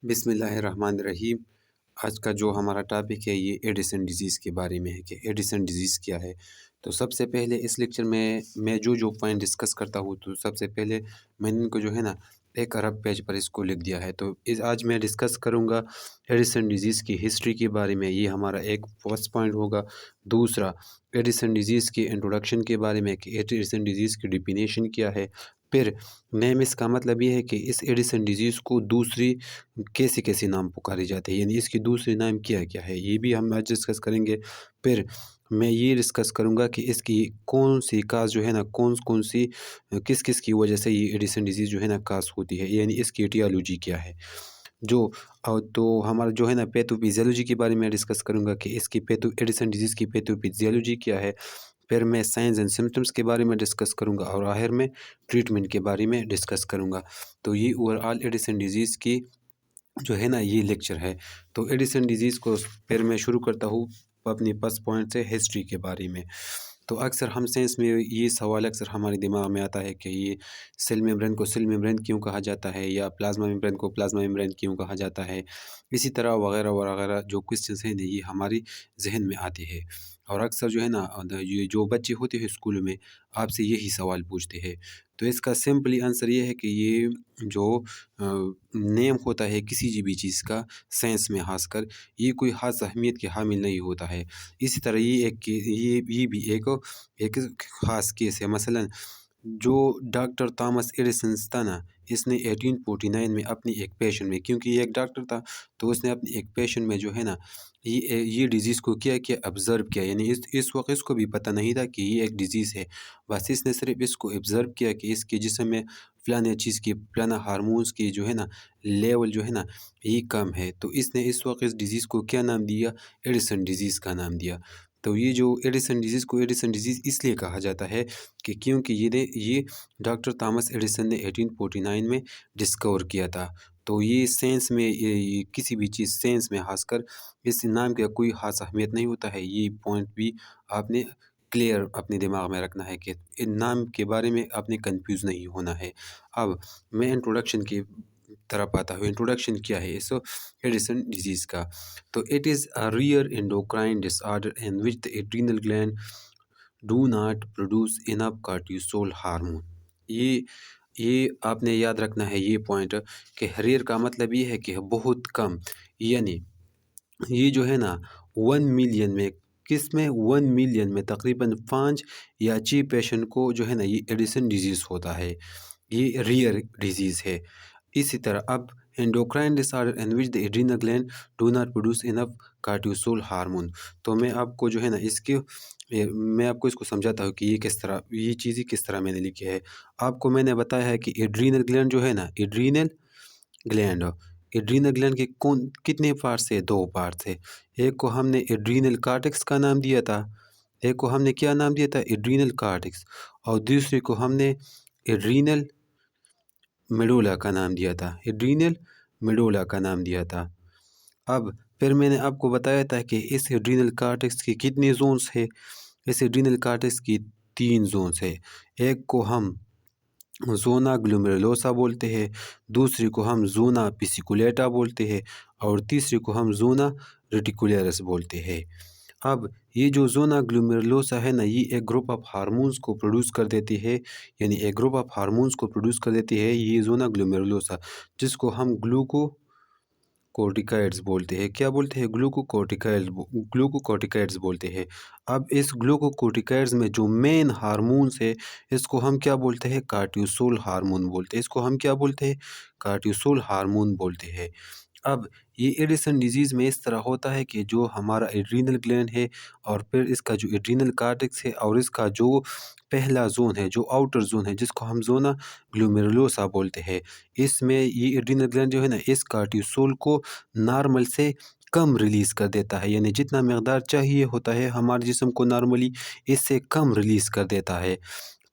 बिस्मिल्लाहिर्रहमानिर्रहीम। आज का जो हमारा टॉपिक है ये एडिसन डिज़ीज़ के बारे में है कि एडिसन डिज़ीज़ क्या है। तो सबसे पहले इस लेक्चर में मैं जो पॉइंट डिस्कस करता हूँ तो सबसे पहले मैंने इनको जो है ना एक अरब पेज पर इसको लिख दिया है। तो इस आज मैं डिस्कस करूँगा एडिसन डिज़ीज़ की हिस्ट्री के बारे में, ये हमारा एक फर्स्ट पॉइंट होगा। दूसरा, एडिसन डिज़ीज़ की इंट्रोडक्शन के बारे में कि एडिसन डिज़ीज़ की डेफिनेशन क्या है। फिर नेम इसका मतलब ये है कि इस एडिसन डिज़ीज़ को दूसरी कैसे-कैसे नाम पुकारे जाते हैं, यानी इसके दूसरे नाम क्या-क्या है, ये भी हम आज डिस्कस करेंगे। फिर मैं ये डिस्कस करूँगा कि इसकी कौन-सी काज़ जो है ना, कौन-कौन सी किस-किस की वजह से ये एडिसन डिज़ीज़ जो है ना काज़ होती है, यानी इसकी एटियोलॉजी क्या है। जो तो हमारा जो है ना पैथोफिज़ियोलॉजी के बारे में डिस्कस करूँगा कि इसकी पैथो एडिसन डिज़ीज़ की पैथोफिज़ियोलॉजी क्या है। फिर मैं साइंस एंड सिम्पटम्स के बारे में डिस्कस करूँगा और आखिर में ट्रीटमेंट के बारे में डिस्कस करूँगा। तो ये ओवरऑल एडिसन डिज़ीज़ की जो है ना ये लेक्चर है। तो एडिसन डिज़ीज़ को फिर मैं शुरू करता हूँ अपनी फर्स्ट पॉइंट से हिस्ट्री के बारे में। तो अक्सर हम साइंस में ये सवाल अक्सर हमारे दिमाग में आता है कि ये सेल मेम्ब्रेन को सेल मेम्ब्रेन क्यों कहा जाता है, या प्लाज्मा मेम्ब्रेन को प्लाज्मा मेम्ब्रेन क्यों कहा जाता है। इसी तरह वगैरह-वगैरह जो क्वेश्चंस हैं ये हमारी ज़हन में आते हैं। और अक्सर जो है ना ये जो बच्चे होते हैं स्कूल में आपसे यही सवाल पूछते हैं। तो इसका सिंपली आंसर ये है कि ये जो नेम होता है किसी भी चीज़ का साइंस में ख़ासकर, ये कोई ख़ास अहमियत के हामिल नहीं होता है। इसी तरह ये एक के ये भी एक ख़ास केस है। मसलन जो डॉक्टर थॉमस एडिसन था ना, इसने 1849 में अपनी एक पेशेंट में, क्योंकि ये एक डॉक्टर था, तो उसने अपनी एक पेशेंट में जो है ना ये डिज़ीज़ को क्या किया, ऑब्ज़र्व किया। यानी इस वक़्त इसको भी पता नहीं था कि ये एक डिज़ीज़ है। बस इसने सिर्फ़ इसको ऑब्ज़र्व किया कि इसके जिस्म में फ़लाने चीज़ की, फ़लाना हार्मोन्स की जो है ना लेवल जो है ना ये कम है। तो इसने इस वक़्त इस डिज़ीज़ को क्या नाम दिया, एडिसन डिज़ीज़ का नाम दिया। तो ये जो एडिसन डिज़ीज़ को एडिसन डिज़ीज़ इसलिए कहा जाता है कि क्योंकि ये डॉक्टर थॉमस एडिसन ने 1849 में डिस्कवर किया था। तो ये साइंस में ये किसी भी चीज़ साइंस में ख़ासकर इस नाम का कोई ख़ास अहमियत नहीं होता है। ये पॉइंट भी आपने क्लियर अपने दिमाग में रखना है कि इन नाम के बारे में आपने कन्फ्यूज़ नहीं होना है। अब मैं इंट्रोडक्शन की तरफ आता हूँ। इंट्रोडक्शन क्या है इस एडिसन डिज़ीज़ का? तो it is a rare endocrine disorder in which the adrenal gland do not produce enough cortisol hormone. ये ये आपने याद रखना है ये पॉइंट कि रेयर का मतलब ये है कि बहुत कम, यानी ये जो है ना 1 मिलियन में, किस में 1 मिलियन में तकरीबन 5 या 6 पेशेंट को जो है ना ये एडिसन डिज़ीज़ होता है। ये रेयर डिज़ीज़ है। इसी तरह अब endocrine disorder in which the adrenal gland do not produce enough cortisol hormone. तो मैं आपको जो है ना मैं आपको इसको समझाता हूँ कि ये किस तरह ये चीज़ें किस तरह मैंने लिखी है। आपको मैंने बताया है कि एड्रिनल ग्लैंड जो है ना, ग्लैंड एड्रीनल ग्लैंड के कौन कितने पार्ट्स है, 2 पार्ट्स है। एक को हमने एड्रीनल कॉर्टेक्स का नाम दिया था, एक को हमने क्या नाम दिया था, एड्रीनल कॉर्टेक्स, और दूसरे को हमने एड्रीनल मेडुला का नाम दिया था, एड्रीनल मेडुला का नाम दिया था। अब फिर मैंने आपको बताया था कि इस एड्रीनल कॉर्टेक्स के कितने ज़ोन्स है। इस एड्रीनल कॉर्टेक्स की 3 ज़ोन्स है। एक को हम ज़ोना ग्लोमेरुलोसा बोलते हैं, दूसरे को हम ज़ोना पिसिकुलेटा बोलते हैं, और तीसरे को हम ज़ोना रेटिकुलरिस बोलते हैं। अब ये जो ज़ोना ग्लोमेरुलोसा है ना, ये एक ग्रुप ऑफ हार्मोन्स को प्रोड्यूस कर देती है, यानी एक ग्रुप ऑफ हार्मोन्स को प्रोड्यूस कर देती है ये ज़ोना ग्लोमेरुलोसा, जिसको हम कोर्टिकॉइड्स बोलते हैं। क्या बोलते हैं? ग्लूकोकोर्टिकॉइड्स बोलते हैं। अब इस ग्लूकोकोर्टिकॉइड्स में जो मेन हार्मोन्स है, इसको हम क्या बोलते हैं? कार्टिसोल हार्मोन बोलते हैं। इसको हम क्या बोलते हैं? कार्टिसोल हार्मोन बोलते हैं। अब ये एडिसन डिज़ीज़ में इस तरह होता है कि जो हमारा एड्रीनल ग्लैंड है, और फिर इसका जो एड्रीनल कॉर्टेक्स है, और इसका जो पहला ज़ोन है, जो आउटर ज़ोन है, जिसको हम ज़ोना ग्लोमेरुलोसा बोलते हैं, इसमें ये एड्रीनल ग्लैंड जो है ना इस कार्टिसोल को नॉर्मल से कम रिलीज़ कर देता है, यानी जितना मकदार चाहिए होता है हमारे जिस्म को नॉर्मली, इससे कम रिलीज़ कर देता है।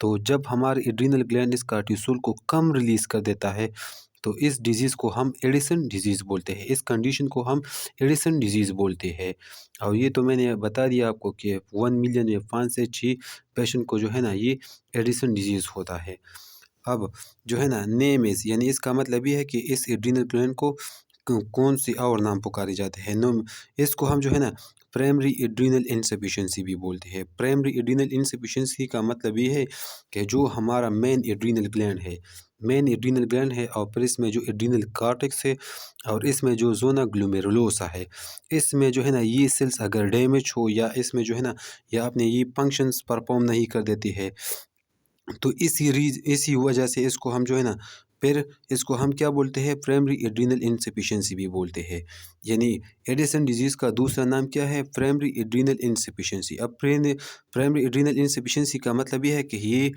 तो जब हमारे एड्रीनल ग्लैंड इस कार्टिसोल को कम रिलीज़ कर देता है, तो इस डिज़ीज़ को हम एडिसन डिज़ीज़ बोलते हैं। इस कंडीशन को हम एडिसन डिज़ीज़ बोलते हैं। और ये तो मैंने बता दिया आपको कि 1 मिलियन में 5 से 6 पेशेंट को जो है ना ये एडिसन डिज़ीज़ होता है। अब जो है ना नेम इज़, यानी इसका मतलब ये है कि इस एड्रीनल ग्लैंड को कौन सी और नाम पुकारे जाते हैं नो, इसको हम जो है ना प्राइमरी एड्रीनल इनसफिशिएंसी भी बोलते हैं। प्राइमरी एड्रीनल इनसफिशिएंसी का मतलब ये है कि जो हमारा मेन एड्रीनल ग्लैंड है और फिर इसमें जो एड्रीनल कार्टेक्स है और इसमें जो जोना ग्लोमेरुलोसा है, इसमें जो है ना ये सेल्स अगर डैमेज हो या इसमें जो है ना या अपने ये फंक्शंस परफॉर्म नहीं कर देती है, तो इसी वजह से इसको हम जो है ना फिर इसको हम क्या बोलते हैं, प्राइमरी एड्रीनल इनसफिशिएंसी भी बोलते हैं। यानी एडिसन डिजीज़ का दूसरा नाम क्या है, प्राइमरी एड्रीनल इनसफिशिएंसी। अब प्राइमरी एड्रीनल इनसफिशिएंसी का मतलब ये है कि ये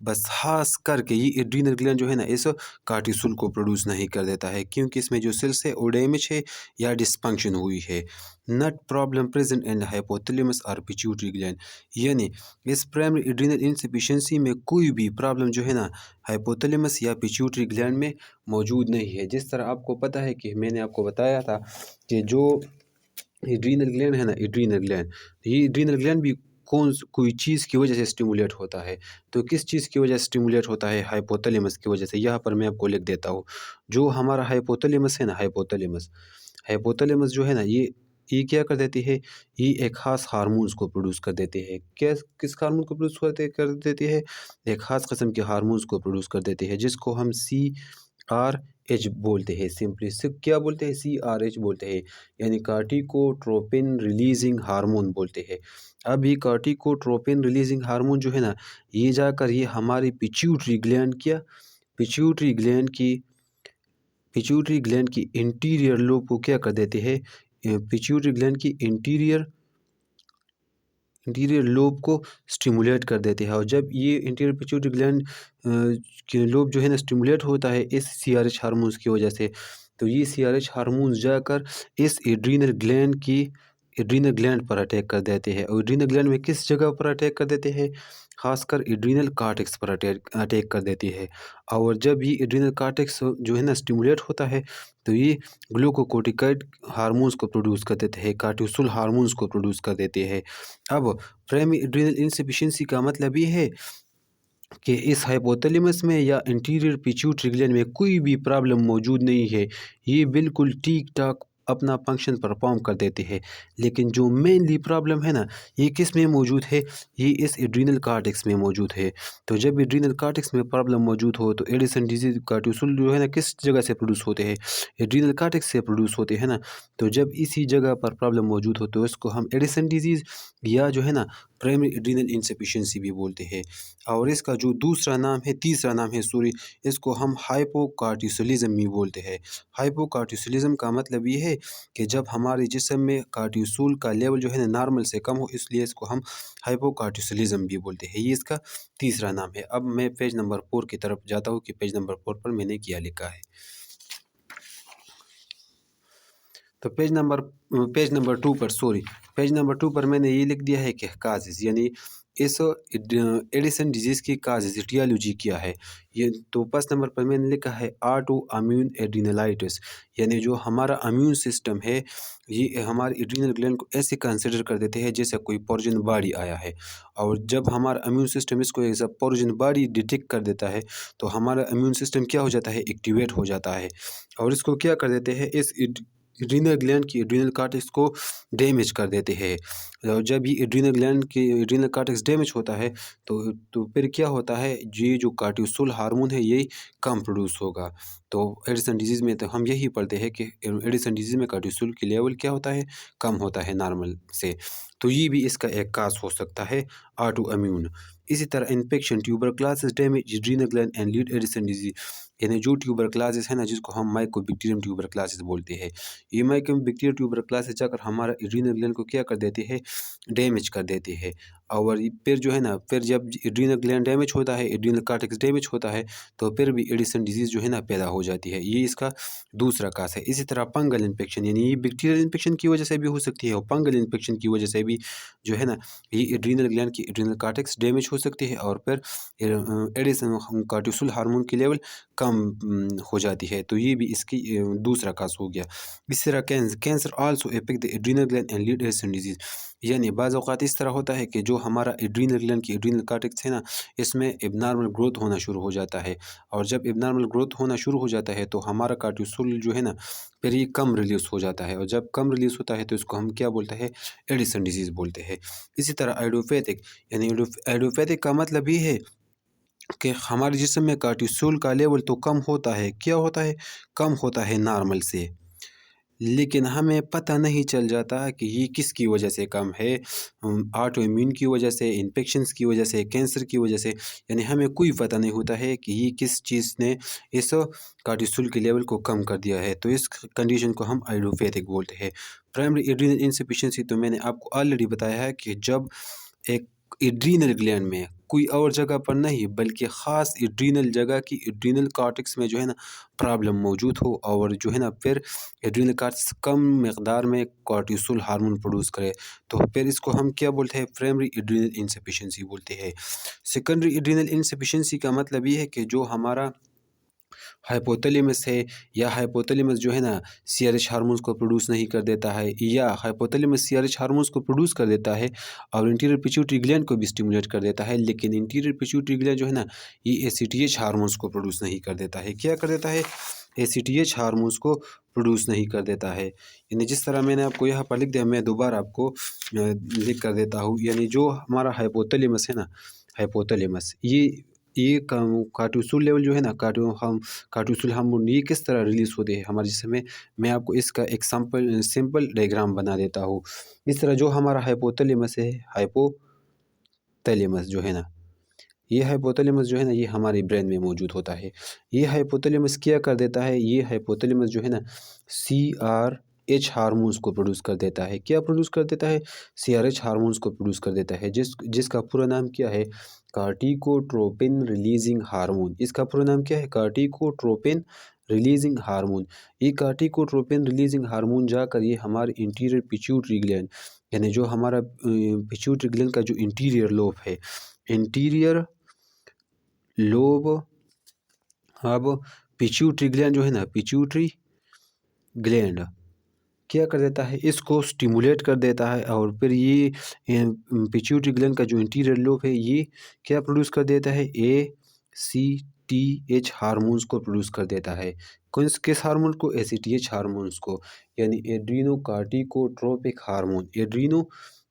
बस ख़ास करके ये एड्रीनल ग्लैंड जो है ना इस कार्टिसोल को प्रोड्यूस नहीं कर देता है, क्योंकि इसमें जो सेल्स है वो डैमेज है या डिसफंक्शन हुई है। Not problem present in hypothalamus और पिट्यूटरी ग्लैंड। यानी इस प्राइमरी एड्रीनल इनसफिशिएंसी में कोई भी प्रॉब्लम जो है ना हाइपोथैलेमस या पिट्यूटरी ग्लैंड में मौजूद नहीं है। जिस तरह आपको पता है कि मैंने आपको बताया था कि जो एड्रीनल ग्लैंड है ना, ये एड्रीनल ग्लैंड भी कोई चीज़ की वजह से स्टिमुलेट होता है। तो किस चीज़ की वजह से स्टिमुलेट होता है, हाइपोथैलेमस की वजह से। यहाँ पर मैं आपको लिख देता हूँ। जो हमारा हाइपोथैलेमस है ना, हाइपोथैलेमस जो है ना ये क्या कर देती है, ये एक ख़ास हार्मोन्स को प्रोड्यूस कर देते हैं। किस हार्मोन को प्रोड्यूस कर देती है, एक ख़ास किस्म के हार्मोन्स को प्रोड्यूस कर देती है, जिसको हम CRH बोलते हैं। सिंपली सिर्फ क्या बोलते हैं, CRH बोलते हैं, यानी कार्टिकोट्रोपिन रिलीजिंग हार्मोन बोलते हैं। अब ये कार्टिकोट्रोपिन रिलीजिंग हार्मोन जो है ना, ये जाकर ये हमारी पिट्यूटरी ग्लैंड की इंटीरियर लोब को क्या कर देते हैं, पिट्यूटरी ग्लैंड की इंटीरियर लोब को स्टिमुलेट कर देते हैं। और जब ये इंटीरियर पिट्यूटरी ग्लैंड के लोब जो है ना स्टिमुलेट होता है इस CRH हार्मोन्स की वजह से, तो ये CRH हार्मोन्स जाकर इस एड्रीनल ग्लैंड पर अटैक कर देते हैं। और एड्रीनल ग्लैंड में किस जगह पर अटैक कर देते हैं, खासकर एड्रीनल कार्टेक्स पर अटैक कर देती है। और जब ये एड्रीनल कार्टेक्स जो है ना स्टिमुलेट होता है, तो ये ग्लूकोकोर्टिकॉइड हार्मोन्स को प्रोड्यूस कर देते हैं, कार्टिसोल हार्मोन्स को प्रोड्यूस कर देते हैं। अब प्राइमरी एड्रीनल इनसफिशिएंसी का मतलब ये है कि इस हाइपोथैलेमस में या इंटीरियर पिट्यूटरी ग्लैंड में कोई भी प्रॉब्लम मौजूद नहीं है। ये बिल्कुल ठीक ठाक अपना फंक्शन परफॉर्म कर देते हैं। लेकिन जो मेनली प्रॉब्लम है ना, ये किस में मौजूद है, ये इस एड्रीनल कार्टेक्स में मौजूद है। तो जब एड्रीनल कार्टेक्स में प्रॉब्लम मौजूद हो तो एडिसन डिजीज कार्टिसोल जो है ना किस जगह से प्रोड्यूस होते हैं, एड्रीनल कार्टेक्स से प्रोड्यूस होते हैं ना। तो जब इसी जगह पर प्रॉब्लम मौजूद हो तो इसको हम एडिसन डिजीज़ या जो है ना प्राइमरी एड्रीनल इनसफिशिएंसी भी बोलते हैं। और इसका जो तीसरा नाम है सॉरी, इसको हम हाइपोकार्टिसोलिज्म भी बोलते हैं। हाइपोकार्टिसोलिज्म का मतलब ये है कि जब हमारे जिस्म में कार्टिसोल का लेवल जो है ना नॉर्मल से कम हो, इसलिए इसको हम हाइपोकार्टिसोलिज्म भी बोलते हैं। ये इसका तीसरा नाम है। अब मैं पेज नंबर 4 की तरफ जाता हूँ कि पेज नंबर 4 पर मैंने क्या लिखा है। तो पेज नंबर 2 पर मैंने ये लिख दिया है कि काजेज़, यानी इस एडिसन डिजीज़ की काजेज़ ईटियोलॉजी क्या है। ये तो फर्स्ट नंबर पर मैंने लिखा है ऑटो इम्यून एड्रेनालाइटिस, यानी जो हमारा इम्यून सिस्टम है ये हमारे एड्रीनल ग्लैंड को ऐसे कंसिडर कर देते हैं जैसे कोई पॉर्जन बॉडी आया है। और जब हमारा इम्यून सिस्टम इसको एज अ पॉर्जन बॉडी डिटेक्ट कर देता है, तो हमारा इम्यून सिस्टम क्या हो जाता है, एक्टिवेट हो जाता है। और इसको क्या कर देते हैं, इस एड्रीनल ग्लैंड की एड्रीनल कार्टेक्स को डैमेज कर देते हैं। और जब ये एड्रीनल कार्टेक्स डैमेज होता है, तो फिर क्या होता है, ये जो कार्टिसोल हार्मोन है ये कम प्रोड्यूस होगा। तो एडिसन डिजीज़ में तो हम यही पढ़ते हैं कि एडिसन डिजीज़ में कार्टिसोल की लेवल क्या होता है, कम होता है नॉर्मल से। तो ये भी इसका एक काज हो सकता है, ऑटो इम्यून। इसी तरह infection, tuberculosis damage adrenal gland and lead Addison disease, यानी जो ट्यूबरक्लोसिस है ना जिसको हम माइकोबैक्टीरियम ट्यूबरक्लोसिस बोलते हैं, ये माइकोबैक्टीरियम ट्यूबरक्लोसिस जाकर हमारा एड्रीनल ग्लैंड को क्या कर देते हैं, डैमेज कर देते हैं। और फिर जो है ना, फिर जब एड्रीनल ग्लैंड डैमेज होता है, एड्रीनल कार्टेक्स डैमेज होता है, तो फिर भी एडिसन डिजीज़ जो है ना पैदा हो जाती है। ये इसका दूसरा कास है। इसी तरह फंगल इन्फेक्शन, यानी ये बैक्टीरियल इन्फेक्शन की वजह से भी हो सकती है और फंगल इन्फेक्शन की वजह से भी जो है ना ये एड्रीनल ग्लैंड की एड्रीनल कार्टेक्स डैमेज हो सकती है और फिर एडिसन कार्टिसोल हार्मोन की लेवल कम हो जाती है। तो ये भी इसकी दूसरा काज़ हो गया। इसी तरह cancer also affect the adrenal gland and lead Edison disease. यानी बाज़ औक़ात इस तरह होता है कि जो हमारा एड्रिनल ग्लैंड की एड्रिनल कॉर्टेक्स है ना, इसमें एब्नॉर्मल ग्रोथ होना शुरू हो जाता है। और जब एब्नॉर्मल ग्रोथ होना शुरू हो जाता है तो हमारा कॉर्टिसोल जो है ना, फिर ये कम रिलीज़ हो जाता है, और जब कम रिलीज़ होता है तो इसको हम क्या बोलते हैं, एडिसन डिजीज़ बोलते हैं। इसी तरह आइडियोपैथिक, यानी आइडियोपैथिक का मतलब ये है कि हमारे जिस्म में कार्टिसोल का लेवल तो कम होता है, क्या होता है? कम होता है नॉर्मल से। लेकिन हमें पता नहीं चल जाता कि ये किसकी वजह से कम है। ऑटो इम्यून की वजह से, इन्फेक्शंस की वजह से, कैंसर की वजह से, यानी हमें कोई पता नहीं होता है कि ये किस चीज़ ने इस कार्टिसोल के लेवल को कम कर दिया है। तो इस कंडीशन को हम आइडियोपैथिक बोलते हैं। प्राइमरी एड्रिनल इनसफिशिएंसी तो मैंने आपको ऑलरेडी बताया है कि जब एक एड्रीनल ग्लैंड में, कोई और जगह पर नहीं बल्कि ख़ास एड्रीनल जगह की एड्रीनल कॉर्टेक्स में जो है ना प्रॉब्लम मौजूद हो, और जो है ना फिर एड्रीनल कॉर्टेक्स कम मकदार में कॉर्टिसोल हार्मोन प्रोड्यूस करे, तो फिर इसको हम क्या बोलते हैं, प्राइमरी एड्रीनल इनसफिशिएंसी बोलते हैं। सेकेंडरी एड्रीनल इनसफिशिएंसी का मतलब ये है कि जो हमारा हाइपोथैलेमस है, या हाइपोथैलेमस जो है ना सीआरएच हार्मोन्स को प्रोड्यूस नहीं कर देता है, या हाइपोथैलेमस सीआरएच हार्मोन्स को प्रोड्यूस कर देता है और इंटीरियर पिट्यूटरी ग्लैंड को भी स्टिमुलेट कर देता है, लेकिन इंटीरियर पिट्यूटरी ग्लैंड जो है ना, ये एसीटीएच हार्मोन्स को प्रोड्यूस नहीं कर देता है। क्या कर देता है? एसीटीएच हार्मोन्स को प्रोड्यूस नहीं कर देता है। यानी जिस तरह मैंने आपको यहाँ पर लिख दिया, मैं दोबारा आपको लिख कर देता हूँ। यानी जो हमारा हाइपोथैलेमस है ना, हाइपोथैलेमस ये कार्टिसोल लेवल जो है ना, कार्टिसोल हार्मोन ये किस तरह रिलीज़ होते हैं हमारे जिस्म में, मैं आपको इसका एक सिंपल डायग्राम बना देता हूँ। इस तरह जो हमारा हाइपोथैलेमस है, हाइपोथैलेमस जो है ना, ये हाइपोथैलेमस जो है ना, ये हमारे ब्रेन में मौजूद होता है। ये हाइपोथैलेमस क्या कर देता है, ये हाइपोथैलेमस जो है ना सीआरएच हार्मोन्स को प्रोड्यूस कर देता है। क्या प्रोड्यूस कर देता है? सीआरएच हार्मोन्स को प्रोड्यूस कर देता है, जिसका पूरा नाम क्या है? कार्टिकोट्रोपिन रिलीजिंग हार्मोन। इसका पूरा नाम क्या है? कार्टिकोट्रोपिन रिलीजिंग हार्मोन। ये कार्टिकोट्रोपिन रिलीजिंग हार्मोन जाकर ये हमारे इंटीरियर पिट्यूटरी ग्लैंड, यानी जो हमारा पिट्यूटरी ग्लैंड का जो इंटीरियर लोब है, इंटीरियर लोब, अब पिट्यूटरी ग्लैंड जो है ना, पिट्यूटरी ग्लैंड क्या कर देता है? इसको स्टिमुलेट कर देता है, और फिर ये पिट्यूटरी ग्लैंड का जो इंटीरियर लोब है, ये क्या प्रोड्यूस कर देता है? एसीटीएच हार्मोन्स को प्रोड्यूस कर देता है। किस हार्मोन को? एसीटीएच हार्मोन्स को, यानी एड्रीनो कार्टिकोट्रोपिक हार्मोन। एड्रीनो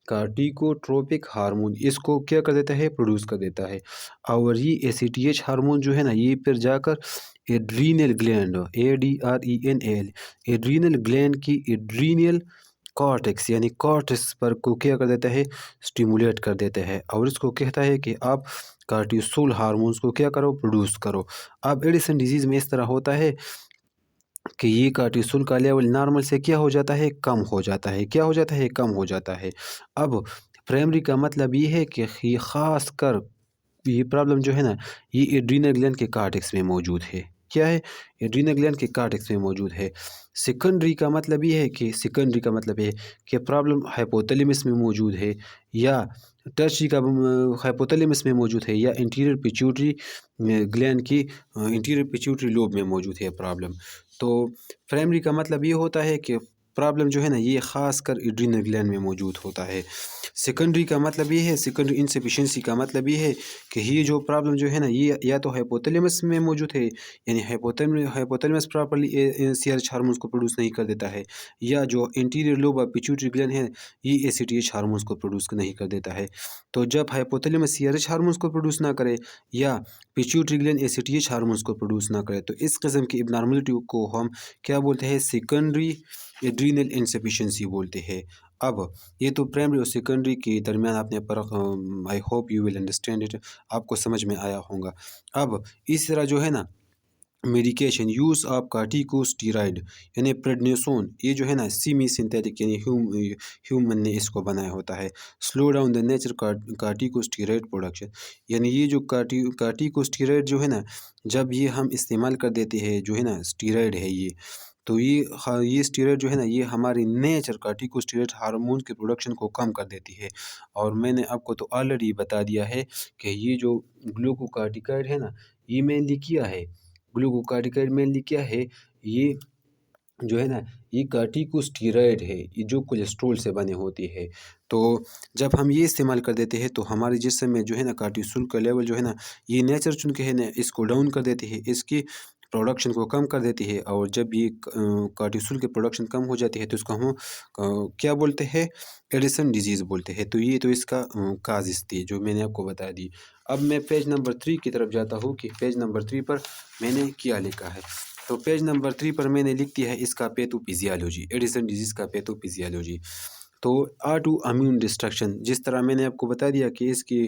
कार्टिकोट्रोपिक हार्मोन इसको क्या कर देता है? प्रोड्यूस कर देता है। और ये एसीटीएच हार्मोन जो है ना, ये फिर जाकर adrenal gland, ADRENAL, adrenal gland की एड्रीनल कॉर्टेक्स, यानी कॉर्टेक्स पर को क्या कर देता है? स्टिमुलेट कर देता है, और इसको कहता है कि आप कार्टिसोल हार्मोन्स को क्या करो? प्रोड्यूस करो। अब एडिसन डिजीज़ में इस तरह होता है कि ये कार्टिसोल का लेवल नॉर्मल से क्या हो जाता है? कम हो जाता है। क्या हो जाता है? कम हो जाता है। अब प्राइमरी का मतलब ये है कि ये ख़ास कर ये प्रॉब्लम जो है ना, ये एड्रीनल ग्लैंड के कॉर्टेक्स में मौजूद है। क्या है? एड्रीनल ग्लैंड के कॉर्टेक्स में मौजूद है। सेकेंडरी का मतलब ये है कि प्रॉब्लम हाइपोथैलेमस में मौजूद है, या टर्शियरी का हाइपोथैलेमस में मौजूद है, या इंटीरियर पिट्यूटरी ग्लैंड की इंटीरियर पिट्यूटरी लोब में मौजूद है प्रॉब्लम। तो प्राइमरी का मतलब ये होता है कि प्रॉब्लम जो है ना, ये ख़ास कर एड्रीनल ग्लैंड में मौजूद होता है। सेकेंडरी का मतलब ये है, सेकेंडरी इनसफिशिएंसी का मतलब ये है कि ये जो प्रॉब्लम जो है ना, ये या तो हाइपोथैलेमस में मौजूद है, यानी हाइपोथैलेमस प्रॉपर्ली सीआरएच हार्मोन्स को प्रोड्यूस नहीं कर देता है, या जो interior lobe of pituitary gland है, ये एसीटीएच हार्मोन्स को प्रोड्यूस नहीं कर देता है। तो जब हाइपोथैलेमस सीआरएच हार्मोन्स को प्रोड्यूस ना करे, या पिट्यूटरी ग्लैंड एसीटीएच हार्मोन्स को प्रोड्यूस ना करे, तो इस किस्म की एब्नॉर्मलिटी को हम क्या बोलते हैं? सेकेंडरी एड्रीनल इनसफिशिएंसी बोलते हैं। अब ये तो प्राइमरी और सेकेंडरी के दरमियान आपने फ़र्क, I hope you will understand it, आपको समझ में आया होगा। अब इस तरह जो है ना, मेडिकेशन यूज़ ऑफ कार्टिकोस्टेरॉइड, यानी प्रेडनिसोन, ये जो है ना सेमी सिंथेटिक, यानी ह्यूमन ने इसको बनाया होता है। Slow down the nature corticosteroid production, यानी ये जो कार्टिकोस्टेरॉइड जो है ना, जब ये हम इस्तेमाल कर देते हैं, जो है ना स्टेरॉइड है ये, तो ये स्टेरॉइड जो है ना, ये हमारी नेचर कार्टिकोस्टेरॉइड हार्मोन के प्रोडक्शन को कम कर देती है। और मैंने आपको तो ऑलरेडी बता दिया है कि ये जो ग्लूकोकार्टिकॉइड है ना, ये मेनली किया है ग्लूकोकार्टिकाइड मेनली क्या है, ये जो है ना, ये कार्टिकोस्टेरॉइड है, ये जो कोलेस्ट्रॉल से बने होती है। तो जब हम ये इस्तेमाल कर देते हैं तो हमारे जिस्म में जो है ना कार्टिसोल का लेवल जो है ना, ये नेचर चुन के है ना इसको डाउन कर देती है, इसकी प्रोडक्शन को कम कर देती है। और जब ये कार्टिसोल की प्रोडक्शन कम हो जाती है तो इसको हम क्या बोलते हैं, एडिसन डिजीज़ बोलते हैं। तो ये तो इसका काजिज़ थी जो मैंने आपको बता दी। अब मैं पेज नंबर 3 की तरफ जाता हूँ कि पेज नंबर 3 पर मैंने क्या लिखा है। तो पेज नंबर 3 पर मैंने लिख दिया है इसका पैथोफिजियोलॉजी, एडिसन डिजीज़ का पैथोफिजियोलॉजी। तो ऑटो इम्यून डिस्ट्रक्शन, जिस तरह मैंने आपको बता दिया कि इसकी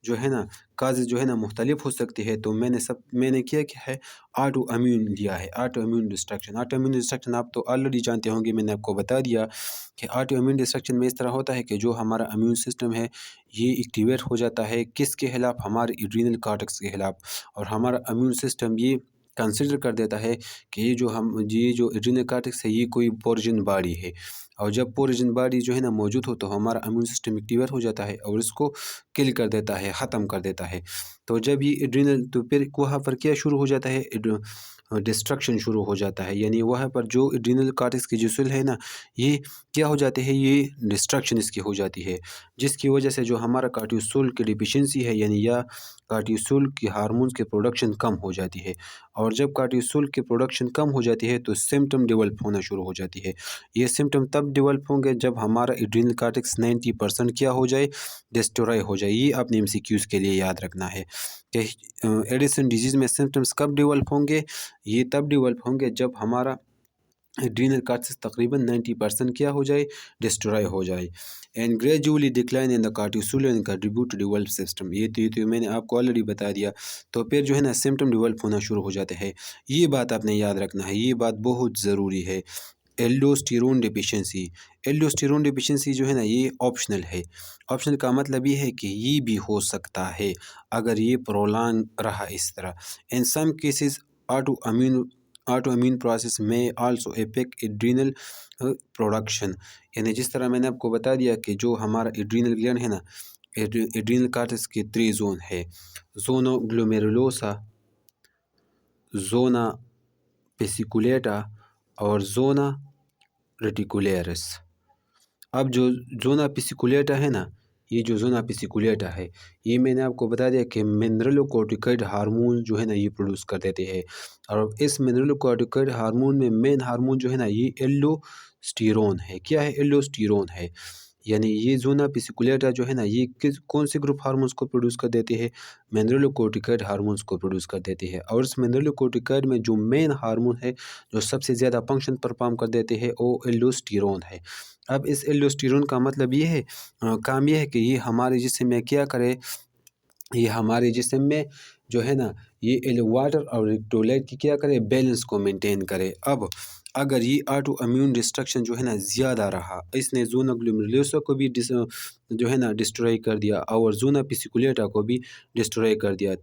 जो है ना काज़ जो है ना मुख्तलिफ हो सकती है, तो मैंने क्या है, ऑटो इम्यून लिया है, auto immune destruction. Auto immune destruction आप तो ऑलरेडी जानते होंगे, मैंने आपको बता दिया कि ऑटो इम्यून डिस्ट्रक्शन में इस तरह होता है कि जो हमारा इम्यून सिस्टम है ये एक्टिवेट हो जाता है, किसके खिलाफ, हमारे एड्रीनल कॉर्टेक्स के खिलाफ। और हमारा इम्यून सिस्टम ये कंसिडर कर देता है कि ये जो एड्रीनल कॉर्टेक्स है ये कोई पोरिजन बॉडी है। और जब पोरिजन बॉडी जो है ना मौजूद हो तो हमारा इम्यून सिस्टम एक्टिवेट हो जाता है और इसको किल कर देता है, ख़त्म कर देता है। तो जब ये एड्रीनल, तो फिर वहाँ पर क्या शुरू हो जाता है, डिस्ट्रक्शन शुरू हो जाता है। यानी वहाँ पर जो एड्रीनल कॉर्टेक्स की जो सेल है ना, ये क्या हो जाते हैं, ये डिस्ट्रक्शन इसकी हो जाती है, जिसकी वजह से जो हमारा कार्टिसोल की डिफिशिएंसी है, यानी या कार्टिसोल की हार्मोन्स की प्रोडक्शन कम हो जाती है। और जब कार्टिसोल की प्रोडक्शन कम हो जाती है तो सिम्टम डेवलप होना शुरू हो जाती है। ये सिम्टम तब डेवलप होंगे जब हमारा एड्रीनल कॉर्टेक्स 90% क्या हो जाए, डिस्ट्रॉय हो जाए। ये अपने एमसीक्यूज़ के लिए याद रखना है कि एडिसन डिजीज़ में सिम्टम्स कब डेवलप होंगे, ये तब डेवलप होंगे जब हमारा एड्रीनल कॉर्टेक्स तकरीबन 90% क्या हो जाए, डिस्ट्रॉय हो जाए। And gradually decline in the cortisol and contribute to develop system, ये तो मैंने आपको ऑलरेडी बता दिया। तो फिर जो है ना सिम्टम डेवलप होना शुरू हो जाते हैं। ये बात आपने याद रखना है, ये बात बहुत ज़रूरी है। एल्डोस्टेरोन डिफिशिएंसी, एल्डोस्टेरोन डिफिशिएंसी जो है ना ये ऑप्शनल है। ऑप्शनल का मतलब ये है कि ये भी हो सकता है अगर ये प्रोलॉन्ग रहा इस तरह। In some cases auto immune process में आल्सो अफेक्ट एड्रीनल प्रोडक्शन। यानी जिस तरह मैंने आपको बता दिया कि जो हमारा एड्रीनल ग्लैंड है ना, एड्रीनल कॉर्टेक्स के 3 जोन है, जोना ग्लोमेरुलोसा, जोना पेसिकुलेटा और जोना रेटिकुलेरिस। अब जो ज़ोना पिसिकुलेटा है ना, ये जो ज़ोना पिसिकुलेटा है, ये मैंने आपको बता दिया कि मिनरलोकॉर्टिकॉइड हार्मोन जो है ना ये प्रोड्यूस कर देते हैं। और इस मिनरलोकॉर्टिकॉइड हार्मोन में मेन हार्मोन जो है ना ये एल्डोस्टेरोन है। क्या है, एल्डोस्टेरोन है। यानी ये ज़ोना पिसिकुलेटा जो है ना ये कौन से ग्रुप हार्मोन्स को प्रोड्यूस कर देते हैं, मिनरलोकॉर्टिकॉइड हार्मोन्स को प्रोड्यूस कर देते हैं। और इस मिनरलोकॉर्टिकॉइड में जो मेन हार्मोन है जो सबसे ज़्यादा फंक्शन परफॉर्म कर देते हैं वो एल्डोस्टेरोन है। अब इस एल्डोस्टेरोन का मतलब ये है, काम ये है कि ये हमारे जिस्म में क्या करे, ये हमारे जिस्म में जो है ना ये वाटर और इलेक्ट्रोलाइट की क्या करे, बैलेंस को मेंटेन करे। अब अगर ये ऑटो इम्यून डिस्ट्रक्शन जो है ना ज़्यादा रहा, इसने ज़ोना ग्लोमेरुलोसा को भी जो है ना डिस्ट्रॉय कर दिया और ज़ोना पिसिकुलेटा को भी डिस्ट्रॉय कर दिया।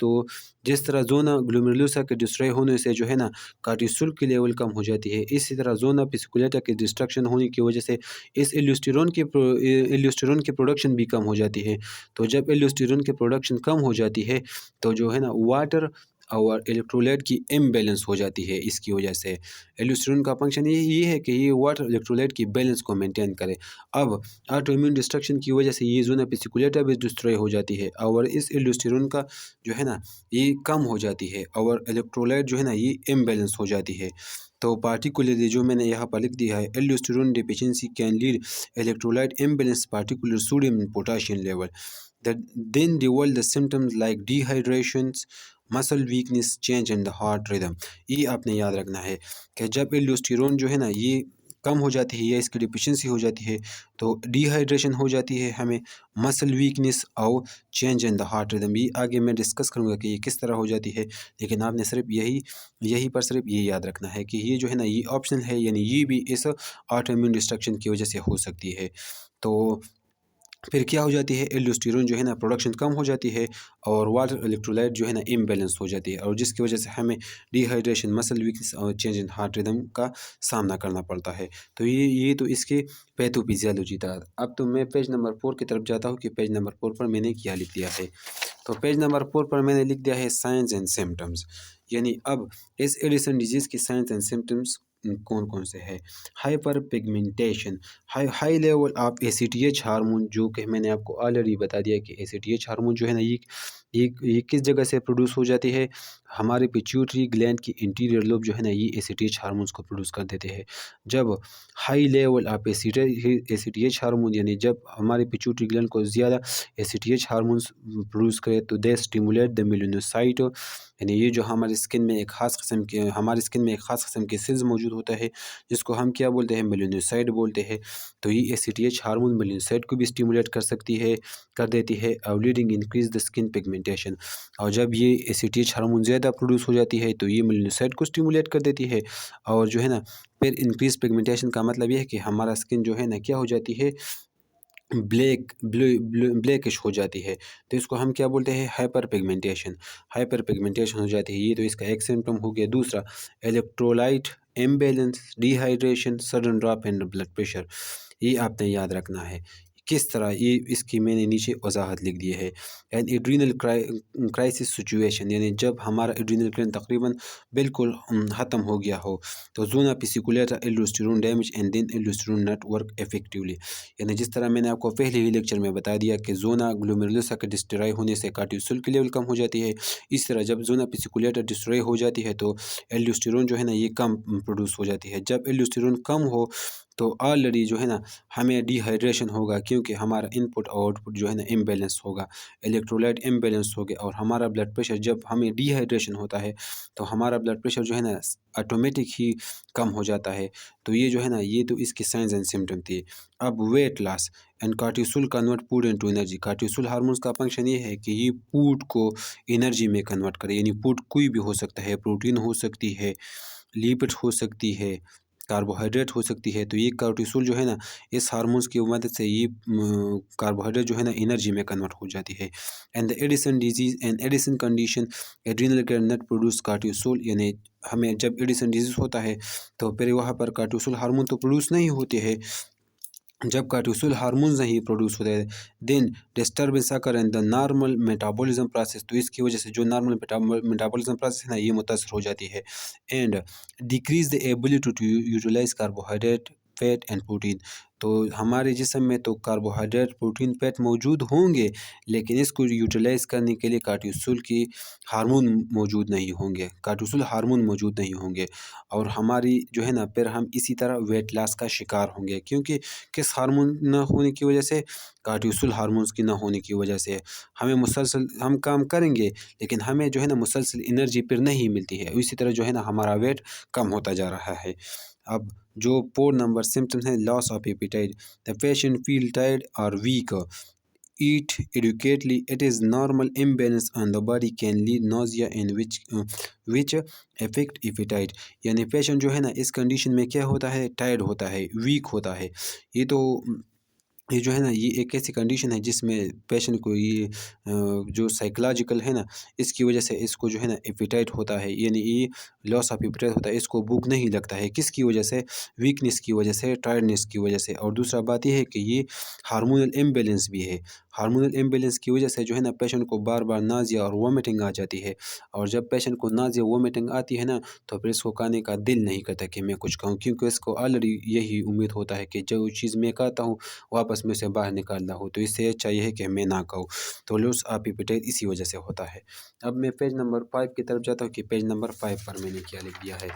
तो जिस तरह ज़ोना ग्लोमेरुलोसा के डिस्ट्रॉय होने से जो है ना कार्टिसोल की लेवल कम हो जाती है, इसी तरह ज़ोना पिसिकुलेटा के डिस्ट्रक्शन होने की वजह से इस एल्डोस्टेरोन की प्रोडक्शन भी कम हो जाती है। तो जब एल्डोस्टेरोन की प्रोडक्शन कम हो जाती है तो जो है ना वाटर और इलेक्ट्रोलाइट की इम्बैलेंस हो जाती है। इसकी वजह से एल्डोस्टेरोन का फंक्शन ये है कि ये वाटर इलेक्ट्रोलाइट की बैलेंस को मेंटेन करे। अब ऑटो इम्यून डिस्ट्रक्शन की वजह से ये ज़ोना पिसिकुलेटा भी डिस्ट्रॉय हो जाती है और इस एल्डोस्टेरोन का जो है ना ये कम हो जाती है और इलेक्ट्रोलाइट जो है ना ये इम्बैलेंस हो जाती है। तो पार्टिकुलरली जो मैंने यहाँ पर लिख दिया है, aldosterone deficiency can lead electrolyte imbalance particular sodium and potassium level that then develop the symptoms like dehydrations, muscle weakness, change in the heart rhythm. ये आपने याद रखना है कि जब एल्डोस्टेरोन जो है ना ये कम हो जाती है या इसकी डिफिशिएंसी हो जाती है तो डिहाइड्रेशन हो जाती है, हमें मसल वीकनेस और change in the heart rhythm. ये आगे मैं डिस्कस करूँगा कि ये किस तरह हो जाती है, लेकिन आपने सिर्फ यही पर सिर्फ ये याद रखना है कि ये जो है ना ये ऑप्शनल है, यानी ये भी इस ऑटो इम्यून डिस्ट्रक्शन की वजह से हो सकती है। तो फिर क्या हो जाती है, एल्डोस्टेरोन जो है ना प्रोडक्शन कम हो जाती है और वाटर इलेक्ट्रोलाइट जो है ना इम्बैलेंस हो जाती है, और जिसकी वजह से हमें डिहाइड्रेशन, मसल वीकनेस और चेंज इन हार्ट रिदम का सामना करना पड़ता है। तो ये तो इसके पैथोफिजियोलॉजी था। अब तो मैं पेज नंबर 4 की तरफ जाता हूँ कि पेज नंबर 4 पर मैंने क्या लिख दिया है। तो पेज नंबर 4 पर मैंने लिख दिया है साइंस एंड सिम्टम्स। यानी अब इस एडिसन डिजीज़ की साइंस एंड सिम्टम्स कौन कौन से हैं। Hyper pigmentation, high level of ACTH hormone, जो कि मैंने आपको ऑलरेडी बता दिया कि एसीटीएच हार्मोन जो है ना ये किस जगह से प्रोड्यूस हो जाती है। हमारे पिट्यूटरी ग्लैंड की इंटीरियर लोब जो है ना ये एसीटीएच हार्मोन्स को प्रोड्यूस कर देते हैं। जब high level of ACTH hormone, यानी जब हमारे पिट्यूटरी ग्लैंड को ज़्यादा एसीटीएच हार्मोन्स प्रोड्यूस करे तो दे स्टिमुलेट द मेलानोसाइट, यानी ये जो हमारी स्किन में एक ख़ास किस्म के हमारी स्किन में एक ख़ास किस्म के सेल्स मौजूद होता है, जिसको हम क्या बोलते हैं, मेलानोसाइट बोलते हैं। तो ये एसीटीएच हार्मोन मेलानोसाइट को भी स्टिमुलेट कर सकती है, कर देती है, और leading increase the skin pigmentation. और जब ये एसीटीएच हार्मोन ज़्यादा प्रोड्यूस हो जाती है तो ये मेलानोसाइट को स्टिमुलेट कर देती है, और जो है ना फिर इंक्रीज पिगमेंटेशन का मतलब ये है कि हमारा स्किन जो है ना क्या हो जाती है, ब्लैकिश हो जाती है। तो इसको हम क्या बोलते हैं, हाइपर पिगमेंटेशन हो जाती है। ये तो इसका एक सिम्पटम हो गया। दूसरा, electrolyte imbalance, dehydration, sudden drop in blood pressure. ये आपने याद रखना है। किस तरह, ये इसकी मैंने नीचे वजाहत लिख दी है। एंड एड्रीनल क्राइसिस सिचुएशन, यानी जब हमारा एड्रीनल ग्लैंड तकरीबन बिल्कुल ख़त्म हो गया हो, तो zona fasciculata aldosterone damage and then aldosterone not work effectively. यानी जिस तरह मैंने आपको पहले ही लेक्चर में बता दिया कि ज़ोना ग्लोमेरुलोसा का डिस्ट्रॉय होने से कार्टिसोल की लेवल कम हो जाती है। इस तरह जब ज़ोना पिसिकुलेटा डिस्ट्रॉय हो जाती है तो एल्डोस्टेरोन जो है ना ये कम प्रोड्यूस हो जाती है। जब एल्डोस्टेरोन कम हो तो ऑलरेडी जो है ना हमें डिहाइड्रेशन होगा, क्योंकि हमारा इनपुट और आउटपुट जो है ना इम्बैलेंस होगा, इलेक्ट्रोलाइट इम्बैलेंस हो गया, और हमारा ब्लड प्रेशर, जब हमें डिहाइड्रेशन होता है तो हमारा ब्लड प्रेशर जो है ना ऑटोमेटिक ही कम हो जाता है। तो ये जो है ना ये तो इसकी साइंस एंड सिम्टम थी। अब weight loss and cortisol convert food into energy. Cortisol hormones का फंक्शन ये है कि ये फूड को एनर्जी में कन्वर्ट करे, यानी फूड कोई भी हो सकता है, प्रोटीन हो सकती है, लिपिड हो सकती है, कार्बोहाइड्रेट हो सकती है। तो ये कार्टिसोल जो है ना इस हार्मोन्स की मदद से ये कार्बोहाइड्रेट जो है ना एनर्जी में कन्वर्ट हो जाती है। And the Edison disease and Edison condition, adrenal gland not produce cortisol, यानी हमें जब एडिसन डिजीज़ होता है तो फिर वहाँ पर कार्टिसोल हार्मोन तो प्रोड्यूस नहीं होते हैं। जब कार्टिसोल हार्मोन्स नहीं प्रोड्यूस होते हैं, then disturbance occur in the normal metabolism process. तो इसकी वजह से जो नॉर्मल मेटाबॉलिज्म प्रोसेस है ना ये मुतासर हो जाती है। And decrease the ability to utilise carbohydrate, fat and protein. तो हमारे जिस्म में तो कार्बोहाइड्रेट, प्रोटीन, फैट मौजूद होंगे, लेकिन इसको यूटिलाइज करने के लिए कार्टिसोल की हार्मोन मौजूद नहीं होंगे, कार्टिसोल हार्मोन मौजूद नहीं होंगे, और हमारी जो है ना फिर हम इसी तरह वेट लॉस का शिकार होंगे। क्योंकि किस हार्मोन ना होने की वजह से, कार्टिसोल हार्मोन्स की ना होने की वजह से हमें मुसलसल हम काम करेंगे, लेकिन हमें जो है ना मुसलसल एनर्जी फिर नहीं मिलती है। इसी तरह जो है ना हमारा वेट कम होता जा रहा है। अब जो 4 नंबर सिम्टम्स हैं, loss of appetite, the patient feel tired और week, eat adequately, it is normal imbalance on the body can lead nausea in which affect appetite। यानी पेशेंट जो है ना इस कंडीशन में क्या होता है, टायर्ड होता है, वीक होता है। ये तो ये जो है ना ये एक ऐसी कंडीशन है जिसमें पेशेंट को ये जो साइकोलॉजिकल है ना इसकी वजह से इसको जो है ना एपेटाइट होता है, यानी ये लॉस ऑफ एपेटाइट होता है, इसको भूख नहीं लगता है। किसकी वजह से, वीकनेस की वजह से, टायर्डनेस की वजह से। और दूसरा बात यह है कि ये हार्मोनल इम्बैलेंस भी है। हार्मोनल इम्बैलेंस की वजह से जो है ना पेशेंट को बार बार नाज़िया और वोमिटिंग आ जाती है, और जब पेशेंट को नाज़िया वोमिटिंग आती है ना तो फिर इसको खाने का दिल नहीं करता कि मैं कुछ खाऊं, क्योंकि इसको ऑलरेडी यही उम्मीद होता है कि जो चीज़ मैं खाता हूँ वापस में से बाहर निकालना हो, तो इससे अच्छा ये है कि मैं ना खाऊं। तो लॉस ऑफ एपेटाइट इसी वजह से होता है। अब मैं पेज नंबर 5 की तरफ जाता हूँ कि पेज नंबर 5 पर मैंने क्या लिख दिया है।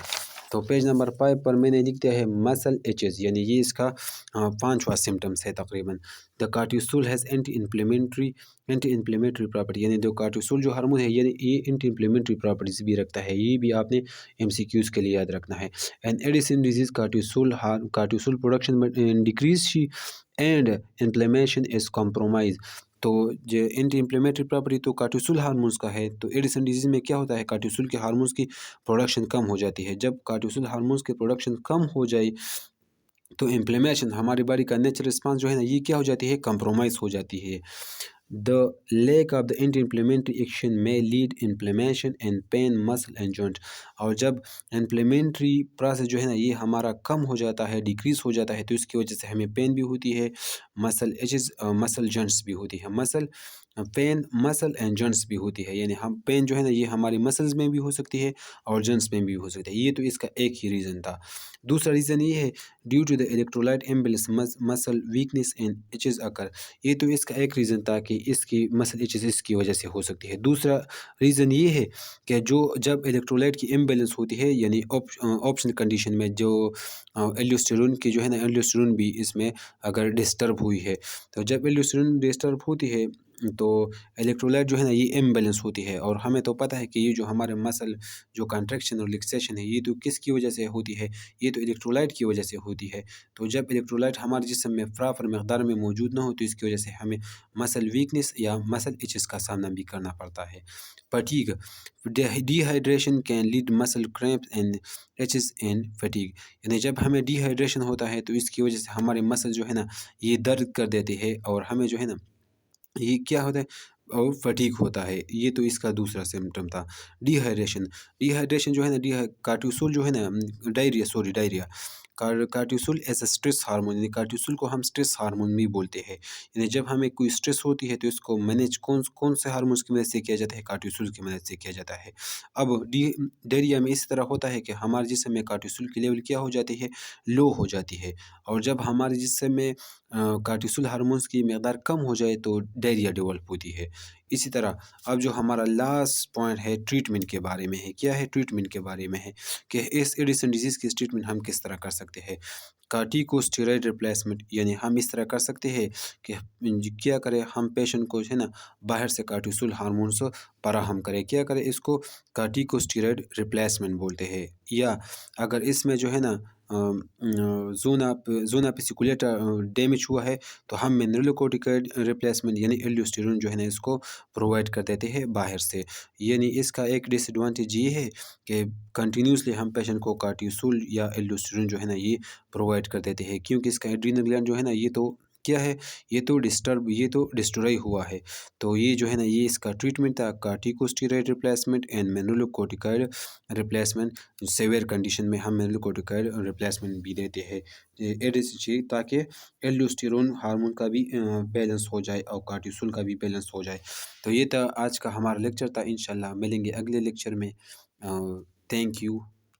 तो पेज नंबर 5 पर मैंने लिख दिया है मसल एचेस, यानी ये इसका 5वां सिम्टम्स है तकरीबन। The cortisol has anti inflammatory property, यानी जो कार्टिसोल जो हार्मोन है यानी ये एंटी इन्फ्लेमेटरी प्रॉपर्टीज भी रखता है। ये भी आपने एमसीक्यूज़ के लिए याद रखना है। And Addison disease cortisol production decrease and inflammation is compromise. तो जो एंटी इन्फ्लेमेटरी प्रॉपर्टी तो कार्टिसोल हार्मोन्स का है, तो एडिसन डिजीज़ में क्या होता है, कार्टिसोल के हार्मोन्स की प्रोडक्शन कम हो जाती है। जब कार्टिसोल हार्मोन्स की प्रोडक्शन कम हो जाए तो इन्फ्लेमेशन हमारी बॉडी का नेचुरल रिस्पॉन्स जो है ना ये क्या हो जाती है, कंप्रोमाइज़ हो जाती है। The lack of the anti inflammatory action में lead inflammation and pain muscle and joint. और जब इन्फ्लेमेटरी प्रोसेस जो है ना ये हमारा कम हो जाता है, डिक्रीज हो जाता है, तो इसकी वजह से हमें पेन भी होती है, मसल एचेस मसल जॉइंट्स भी होती है, muscle pain muscle and joints भी होती है। यानी हम पेन जो है ना ये हमारी मसल्स में भी हो सकती है और जॉइंट्स में भी हो सकती है। ये तो इसका एक ही रीज़न था। दूसरा रीज़न ये है, due to the electrolyte imbalance muscle weakness and aches occur. ये तो इसका एक रीज़न था कि इसकी मसल इचेस इसकी वजह से हो सकती है। दूसरा रीज़न ये है कि जो जब इलेक्ट्रोलाइट की इम्बैलेंस होती है, यानी ऑप्शनल कंडीशन में जो एल्डोस्टेरोन की जो है ना, एल्डोस्टेरोन भी इसमें अगर डिस्टर्ब हुई है, तो जब एल्डोस्टेरोन डिस्टर्ब होती है तो इलेक्ट्रोलाइट जो है ना ये इम्बैलेंस होती है। और हमें तो पता है कि ये जो हमारे मसल जो कंट्रैक्शन और रिलैक्सेशन है ये तो किसकी वजह से होती है, ये तो इलेक्ट्रोलाइट की वजह से होती है। तो जब इलेक्ट्रोलाइट हमारे जिस्म में प्रॉपर मकदार में मौजूद ना हो तो इसकी वजह से हमें मसल वीकनेस या मसल इचेस का सामना भी करना पड़ता है। Fatigue, dehydration can lead muscle cramp and aches and fatigue. यानी जब हमें डिहाइड्रेशन होता है तो इसकी वजह से हमारे मसल जो है ना ये दर्द कर देते हैं और हमें जो है ना ये क्या होता है, और फटीग होता है। ये तो इसका दूसरा सिम्पटम था। डिहाइड्रेशन, डिहाइड्रेशन जो है ना, कार्टिसोल जो है ना, diarrhoea, sorry diarrhoea. Cortisol as a stress hormone, यानी कार्टिसोल को हम स्ट्रेस हार्मोन भी बोलते हैं। यानी जब हमें कोई स्ट्रेस होती है तो इसको मैनेज कौन कौन से हार्मोन्स की मदद से किया जाता है, कार्टिसोल की मदद से किया जाता है। अब डायरिया में इस तरह होता है कि हमारे जिस्म में कार्टिसोल की लेवल क्या हो जाती है, लो हो जाती है। और जब हमारे जिस्म में कार्टिसोल हार्मोन्स की मकदार कम हो जाए तो डायरिया डेवलप होती है। इसी तरह अब जो हमारा लास्ट पॉइंट है ट्रीटमेंट के बारे में है। क्या है, ट्रीटमेंट के बारे में है कि इस एडिसन डिजीज़ की ट्रीटमेंट हम किस तरह कर सकते हैं। कार्टिकोस्टेरॉइड रिप्लेसमेंट, यानी हम इस तरह कर सकते हैं कि क्या करें, हम पेशेंट को है ना बाहर से कार्टिसोल हार्मोन्स फराहम करें। क्या करें, इसको कार्टिकोस्टेरॉइड रिप्लेसमेंट बोलते हैं। या अगर इसमें जो है ना ज़ोना पेसिकुलेटा डैमेज हुआ है तो हम मिनरलोकोर्टिकॉइड रिप्लेसमेंट यानी एल्डोस्टेरोन जो है ना इसको प्रोवाइड कर देते हैं बाहर से। यानी इसका एक डिसएडवांटेज ये है कि कंटिन्यूसली हम पेशेंट को कार्टिसोल या एल्डोस्टेरोन जो है ना ये प्रोवाइड कर देते हैं, क्योंकि इसका एड्रीनल ग्लैंड जो है ना ये तो क्या है, ये तो डिस्ट्रॉय हुआ है। तो ये जो है ना ये इसका ट्रीटमेंट था, corticosteroid replacement and mineralocorticoid replacement. Severe condition में हम मिनरलोकोर्टिकॉइड रिप्लेसमेंट भी देते हैं एडिस ताकि एल्डोस्टेरोन हार्मोन का भी बैलेंस हो जाए और कार्टिसोल का भी बैलेंस हो जाए। तो ये था आज का हमारा लेक्चर था। इंशाल्लाह मिलेंगे अगले लेक्चर में। Thank you.